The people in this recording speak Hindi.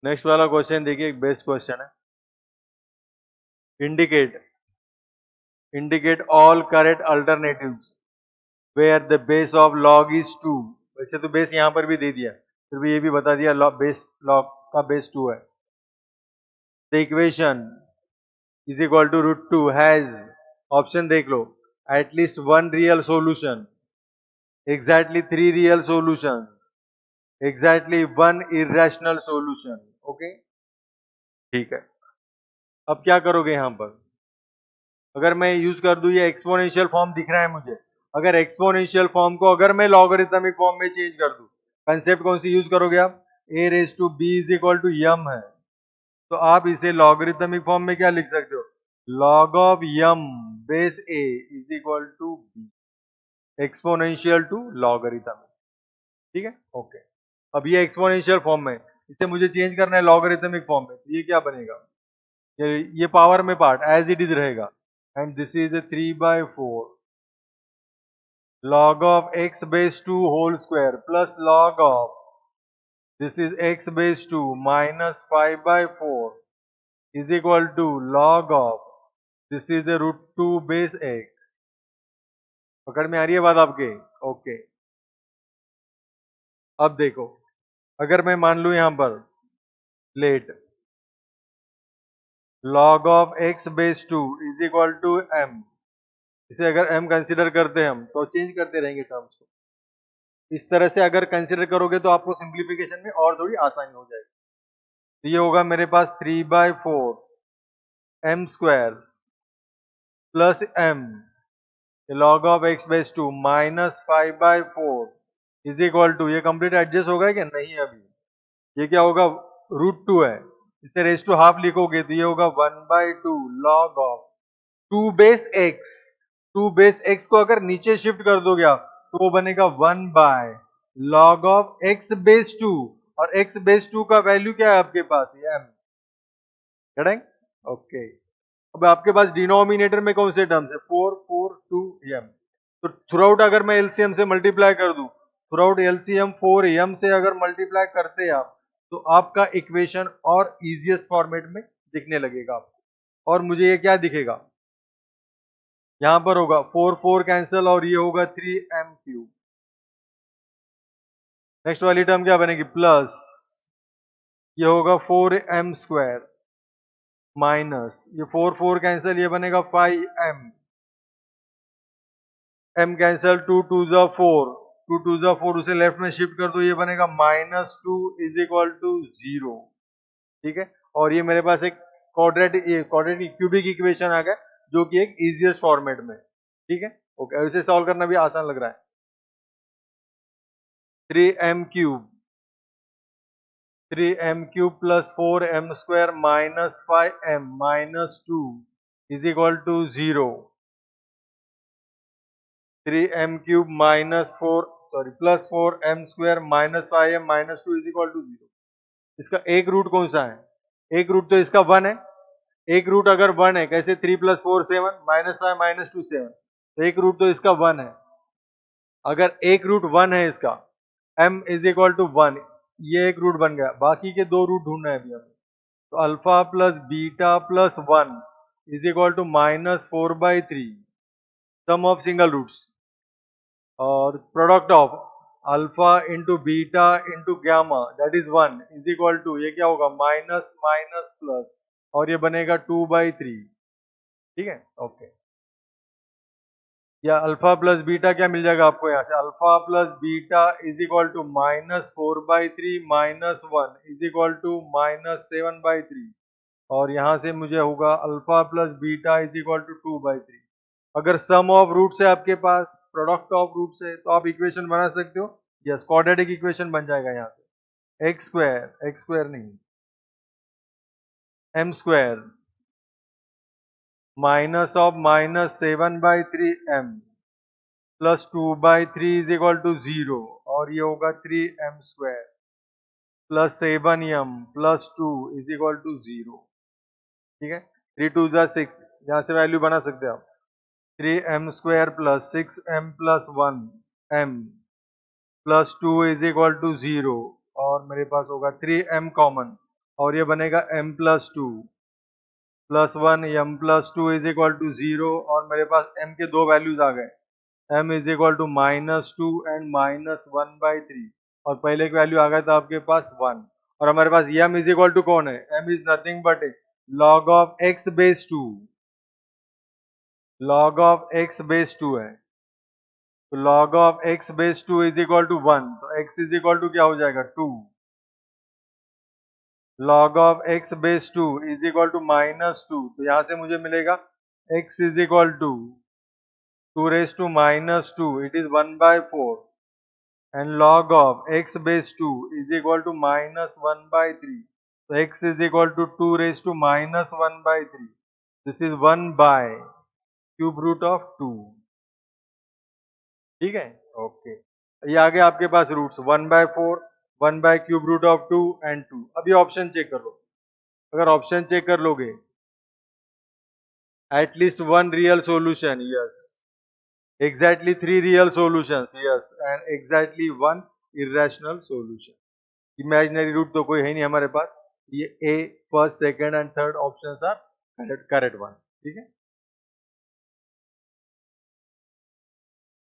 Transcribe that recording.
नेक्स्ट वाला क्वेश्चन देखिए, एक बेस्ट क्वेश्चन है। Indicate all correct alternatives where the base of log is 2। वैसे तो बेस यहाँ पर भी दे दिया, फिर भी ये भी बता दिया बेस लॉग का बेस 2 है। The equation is equal to √2 has, option देख लो, at least one real solution, exactly 3 real solution, exactly one irrational solution. Okay, ठीक है। अब क्या करोगे यहां पर, अगर मैं यूज कर दूं, ये एक्सपोनेंशियल फॉर्म दिख रहा है मुझे, अगर एक्सपोनेंशियल फॉर्म को अगर मैं लॉगरिथमिक फॉर्म में चेंज कर दूं, कंसेप्ट कौन सी यूज करोगे आप, a raise to b is equal to यम है, तो आप इसे लॉगरिथमिक फॉर्म में क्या लिख सकते हो, log of m base a is equal to b, exponential to logarithm. ठीक है, ओके। अब ये एक्सपोनेंशियल फॉर्म में, इसे मुझे चेंज करना है लॉगरिथमिक फॉर्म में, तो ये क्या बनेगा, ये पावर में पार्ट एज इट इज रहेगा, and this is 3/4 log of x base 2 whole square plus log of this is x base 2 minus 5/4 is equal to log of this is a √2 base x। पकड़ में आ रही है बात आपके, ओके। अब देखो, अगर मैं मान लूं यहां पर late log of x base 2 is equal to m, इसे अगर m कंसीडर करते हैं हम, तो चेंज करते रहेंगे टर्म्स को, इस तरह से अगर कंसीडर करोगे तो आपको सिंप्लीफिकेशन में और थोड़ी आसानी हो जाएगी। तो ये होगा मेरे पास 3/4 m square plus m log of x base 2 minus 5/4 is equal to, ये कंप्लीट एडजस्ट होगा क्या, नहीं अभी, ये क्या होगा, √2 है, इसे रेज टू हाफ लिखोगे तो ये होगा 1/2 log of 2 base x, 2 base x को अगर नीचे शिफ्ट कर दोगे आप तो वो बनेगा 1/log ऑफ x बेस 2, और x बेस 2 का वैल्यू क्या है आपके पास, ये m, करेक्ट, ओके। अब आपके पास डिनोमिनेटर में कौन से टर्म्स है, 4 4 2 m, तो थ्रू आउट अगर मैं एलसीएम से मल्टीप्लाई कर दूं, थ्रू आउट एलसीएम 4 m से अगर मल्टीप्लाई करते हैं आप, तो आपका इक्वेशन और इजीएस्ट फॉर्मेट में दिखने लगेगा आपको, और मुझे ये क्या दिखेगा, यहां पर होगा 4 4 कैंसिल, और ये होगा 3m³। नेक्स्ट वाली टर्म क्या बनेगी, प्लस ये होगा 4m² माइनस ये 4 4 कैंसिल, ये बनेगा 5m, m कैंसिल, 2 2 जा 4, 2 2 जा 4, उसे लेफ्ट में शिफ्ट कर दो, ये बनेगा -2 इज इक्वल टू 0। ठीक है, और ये मेरे पास एक क्वाड्रेटिक क्यूबिक इक्वेशन आ गया, जो कि एक इजीएस्ट फॉर्मेट में। ठीक है, ओके, इसे सॉल्व करना भी आसान लग रहा है। 3m³ plus 4m² minus 5m minus 2 is equal to 0। 3m³ minus 4 sorry plus 4m² minus 5m minus 2 is equal to 0। इसका एक रूट कौन सा है, एक रूट तो इसका 1 है, एक रूट अगर 1 है, कैसे 3 + 4 7 माइनस 5 माइनस 2 7, तो एक रूट तो इसका 1 है। अगर एक रूट 1 है इसका, m इज इक्वल टू 1, ये एक रूट बन गया, बाकी के दो रूट ढूंढना है अभी हमें, तो alpha plus beta plus 1 is equal to -4/3 sum of single roots, और product of alpha into beta into gamma that is 1 is equal to, ये क्या होगा, माइनस माइनस प्लस, और ये बनेगा 2/3। ठीक है, ओके। या अल्फा प्लस बीटा क्या मिल जाएगा आपको, यहाँ से alpha plus beta is equal to -4/3 minus 1 is equal to -7/3, और यहाँ से मुझे होगा alpha plus beta is equal to 2/3। अगर सम ऑफ रूट्स है आपके पास, प्रोडक्ट ऑफ रूट्स है, तो आप इक्वेशन बना सकते हो, यस, क्वाड्रेटिक इक्वेशन बन जाएगा यहाँ से, एक्स स्क्वायर नहीं, m² minus of -7/3m plus 2/3 is equal to 0, और ये होगा 3m² plus 7m plus 2 is equal to 0। ठीक है, 3 2 जा 6, यहाँ से वैल्यू बना सकते हैं आप, 3m² plus 6m plus 1m plus 2 is equal to 0, और मेरे पास होगा 3m कॉमन, और ये बनेगा m plus two plus one m plus two is equal to 0 और मेरे पास m के दो वैल्यूज आ गए m is equal to -2 and -1/3 और पहले की वैल्यू आ गया था आपके पास 1 और हमारे पास m इज इक्वल टू कौन है m is nothing but log of x base 2 log of x base 2 है तो log of x base 2 is equal to 1 तो x इज इक्वल टू क्या हो जाएगा 2 log of x base 2 is equal to -2 तो यहां से मुझे मिलेगा x is equal to 2 raise to -2 it is 1/4 and log of x base 2 is equal to -1/3 so x is equal to 2 raised to -1/3 this is 1 by cube root of 2 ठीक है ओके ये आ गया आपके पास roots 1/4 1 by cube root of 2 and 2 अभी ऑप्शन चेक कर लो अगर ऑप्शन चेक कर लोगे at least one real solution yes exactly 3 real solutions yes and exactly one irrational solution imaginary root तो कोई है नहीं हमारे पास ये a first second and third options are correct one ठीक है